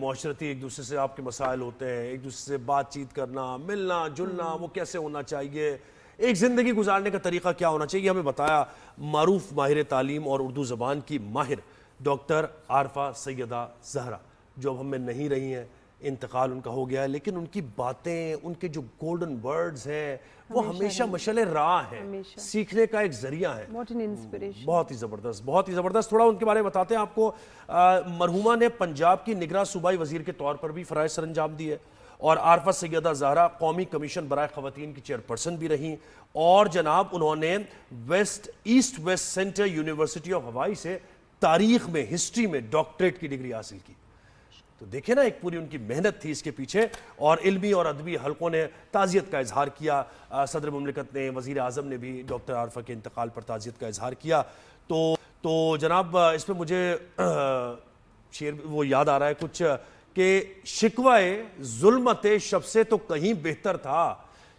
معاشرتی ایک دوسرے سے آپ کے مسائل ہوتے ہیں، ایک دوسرے سے بات چیت کرنا، ملنا جلنا وہ کیسے ہونا چاہیے، ایک زندگی گزارنے کا طریقہ کیا ہونا چاہیے، ہمیں بتایا معروف ماہر تعلیم اور اردو زبان کی ماہر ڈاکٹر عارفہ سیدہ زہرا، جو اب ہم میں نہیں رہی ہیں، انتقال ان کا ہو گیا ہے، لیکن ان کی باتیں، ان کے جو گولڈن ورڈز ہیں وہ ہمیشہ مشعل راہ ہیں، سیکھنے کا ایک ذریعہ ہے، بہت ہی زبردست، بہت ہی زبردست۔ تھوڑا ان کے بارے میں بتاتے ہیں آپ کو۔ مرحومہ نے پنجاب کی نگراں صوبائی وزیر کے طور پر بھی فرائض سر انجام دیے، اور عارفہ سیدہ زہرا قومی کمیشن برائے خواتین کی چیئرپرسن بھی رہیں، اور جناب انہوں نے east west centre university of ہوائی سے تاریخ میں، ہسٹری میں ڈاکٹریٹ کی ڈگری حاصل کی۔ تو دیکھیں نا ایک پوری ان کی محنت تھی اس کے پیچھے، اور علمی اور ادبی حلقوں نے تعزیت کا اظہار کیا، صدر مملکت نے، وزیر اعظم نے بھی ڈاکٹر عارفہ کے انتقال پر تعزیت کا اظہار کیا۔ تو جناب اس پہ مجھے شعر وہ یاد آ رہا ہے کچھ کہ شکوائے ظلمت شب سے تو کہیں بہتر تھا،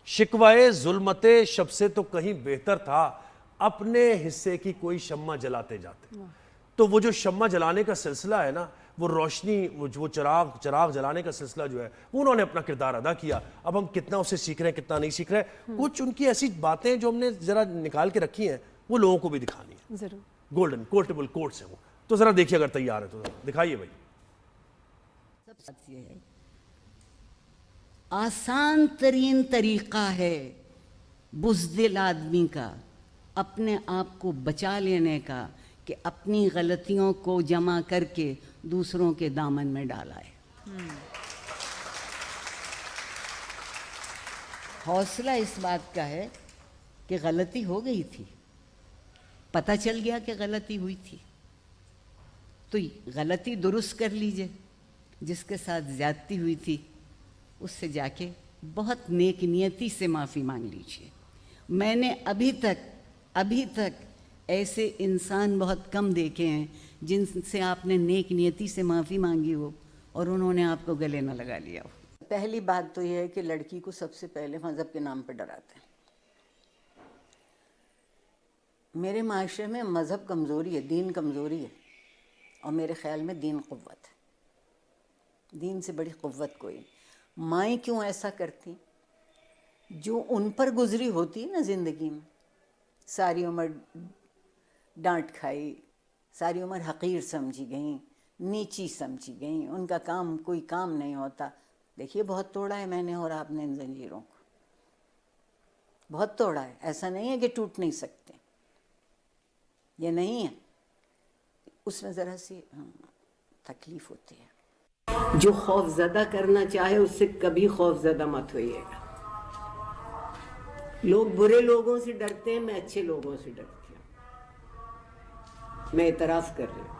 شکوائے ظلمت شب سے تو کہیں بہتر تھا، اپنے حصے کی کوئی شمع جلاتے جاتے۔ تو وہ جو شمع جلانے کا سلسلہ ہے نا، وہ روشنی، وہ چراغ جلانے کا سلسلہ جو ہے وہ انہوں نے اپنا کردار ادا کیا۔ اب ہم کتنا اسے سیکھ رہے ہیں، کتنا نہیں سیکھ رہے ہیں، کچھ ان کی ایسی باتیں جو ہم نے ذرا نکال کے رکھی ہیں وہ لوگوں کو بھی دکھانی ہے، ضرور گولڈن کوٹیبل کوٹس ہیں وہ، تو ذرا دیکھیے اگر تیار ہے تو دکھائیے بھائی۔ یہ ہے آسان ترین طریقہ ہے بزدل آدمی کا اپنے آپ کو بچا لینے کا کہ اپنی غلطیوں کو جمع کر کے دوسروں کے دامن میں ڈالا ہے۔ حوصلہ اس بات کا ہے کہ غلطی ہو گئی تھی، پتہ چل گیا کہ غلطی ہوئی تھی، تو غلطی درست کر لیجئے۔ جس کے ساتھ زیادتی ہوئی تھی اس سے جا کے بہت نیک نیتی سے معافی مانگ لیجئے۔ میں نے ابھی تک ایسے انسان بہت کم دیکھے ہیں جن سے آپ نے نیک نیتی سے معافی مانگی ہو اور انہوں نے آپ کو گلے نہ لگا لیا ہو۔ پہلی بات تو یہ ہے کہ لڑکی کو سب سے پہلے مذہب کے نام پہ ڈراتے ہیں۔ میرے معاشرے میں مذہب کمزوری ہے، دین کمزوری ہے، اور میرے خیال میں دین قوت ہے، دین سے بڑی قوت کوئی نہیں۔ مائیں کیوں ایسا کرتی؟ جو ان پر گزری ہوتی ہے نا زندگی میں، ساری عمر ڈانٹ کھائی، ساری عمر حقیر سمجھی گئیں، نیچی سمجھی گئیں، ان کا کام کوئی کام نہیں ہوتا۔ دیکھیے بہت توڑا ہے میں نے اور آپ نے ان زنجیروں کو، بہت توڑا ہے، ایسا نہیں ہے کہ ٹوٹ نہیں سکتے، یہ نہیں ہے، اس میں ذرا سی تکلیف ہوتی ہے۔ جو خوف زدہ کرنا چاہے اس سے کبھی خوف زدہ مت ہوئیے گا۔ لوگ برے لوگوں سے ڈرتے ہیں، میں اچھے لوگوں سے ڈرتی ہوں، میں اعتراف کر رہی ہوں۔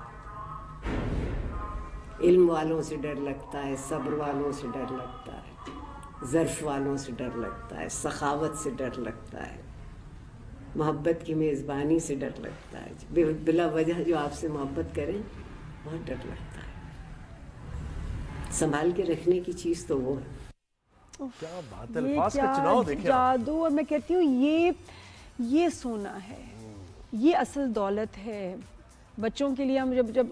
علم والوں سے ڈر لگتا ہے، صبر والوں سے ڈر لگتا ہے، ظرف والوں سے ڈر لگتا ہے، سخاوت سے ڈر لگتا ہے، محبت کی میزبانی سے ڈر لگتا ہے، بلا وجہ جو آپ سے محبت کریں بہت ڈر لگتا ہے۔ سنبھال کے رکھنے کی چیز تو وہ ہے۔ کیا بات ہے، الفاظ کا چناؤ دیکھیں جادو، اور میں کہتی ہوں یہ سونا ہے، یہ اصل دولت ہے۔ بچوں کے لیے ہم جب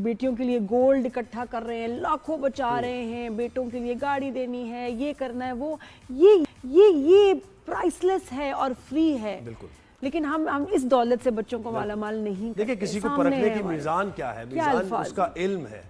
بیٹیوں کے لیے گولڈ اکٹھا کر رہے ہیں، لاکھوں بچا رہے ہیں، بیٹوں کے لیے گاڑی دینی ہے، یہ کرنا ہے، وہ یہ پرائس لیس ہے اور فری ہے، لیکن ہم اس دولت سے بچوں کو مالا مال نہیں کرتے۔ دیکھیں کسی کو پرکھنے کی میزان کیا ہے، میزان اس کا علم ہے،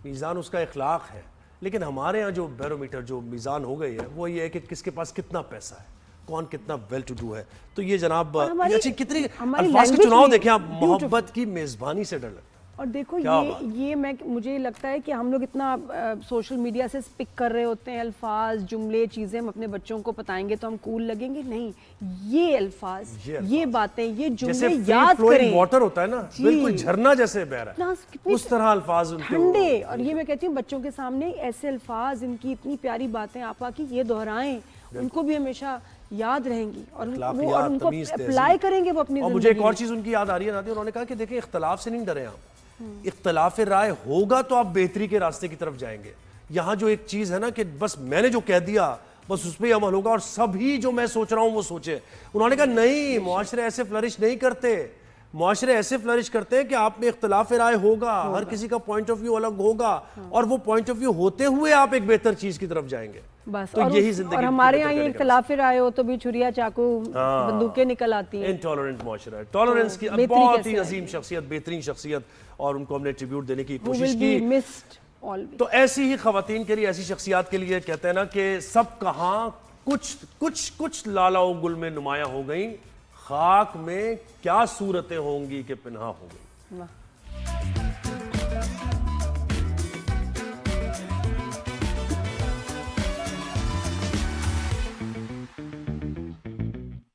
میزان اس کا اخلاق ہے، لیکن ہمارے ہاں جو بیرومیٹر، جو میزان ہو گئی ہے وہ یہ ہے کہ کس کے پاس کتنا پیسہ ہے، کون کتنا ویل ٹو ڈو ہے۔ تو یہ جناب اچھی کتنی الفاظ کا چناؤ دیکھیں آپ، محبت کی میزبانی سے ڈر لگتا ہے۔ اور دیکھو یہ مجھے لگتا ہے کہ ہم لوگ اتنا سوشل میڈیا سے پک کر رہے ہوتے ہیں الفاظ، جملے، چیزیں، ہم اپنے بچوں کو بتائیں گے تو ہم کول لگیں گے، نہیں، یہ الفاظ، یہ باتیں، یہ جملے یاد کریں۔ واٹر ہوتا ہے نا، بالکل جھرنا جیسے بہ رہا ہے، اس طرح الفاظ ان کے ٹھنڈے، اور یہ میں کہتی ہوں بچوں کے سامنے ایسے الفاظ، ان کی اتنی پیاری باتیں آپا کی، یہ دہرائیں، ان کو بھی ہمیشہ یاد رہیں گی، اور وہ ان کو اپلائی کریں گے وہ اپنی زندگی۔ اور مجھے ایک اور چیز ان کی یاد آ رہی ہے نادیہ، انہوں نے کہا کہ دیکھیں اختلاف سے نہیں ڈرے آپ، اختلاف رائے ہوگا تو آپ بہتری کے راستے کی طرف جائیں گے۔ یہاں جو ایک چیز ہے نا کہ بس میں نے جو کہہ دیا بس اس پہ عمل ہوگا اور سبھی جو میں سوچ رہا ہوں وہ سوچے، انہوں نے کہا نہیں، معاشرے ایسے فلرش نہیں کرتے، معاشرے ایسے فلرش کرتے ہیں کہ آپ میں اختلاف رائے ہوگا, ہر کسی کا پوائنٹ آف ویو الگ ہوگا, اور وہ پوائنٹ آف ویو ہوتے ہوئے آپ ایک بہتر چیز کی طرف جائیں گے. بس تو یہی زندگی. اور ہمارے یہاں یہ اختلاف رائے ہو تو بھی چھریا چاقو بندوقیں نکل آتی ہیں. انٹالرنٹ معاشرہ ہے. ٹالرنس کی بہت ہی عظیم شخصیت, بہترین شخصیت, اور ان کو ہم نے ٹریبیوٹ دینے کی کوشش کی. تو ایسی ہی خواتین کے لیے, ایسی شخصیات کے لیے کہتے ہیں نا کہ سب کہاں کچھ لالا و گل میں نمایاں ہو گئیں, خاک میں کیا صورتیں ہوں گی کہ پنہاں ہو گئی.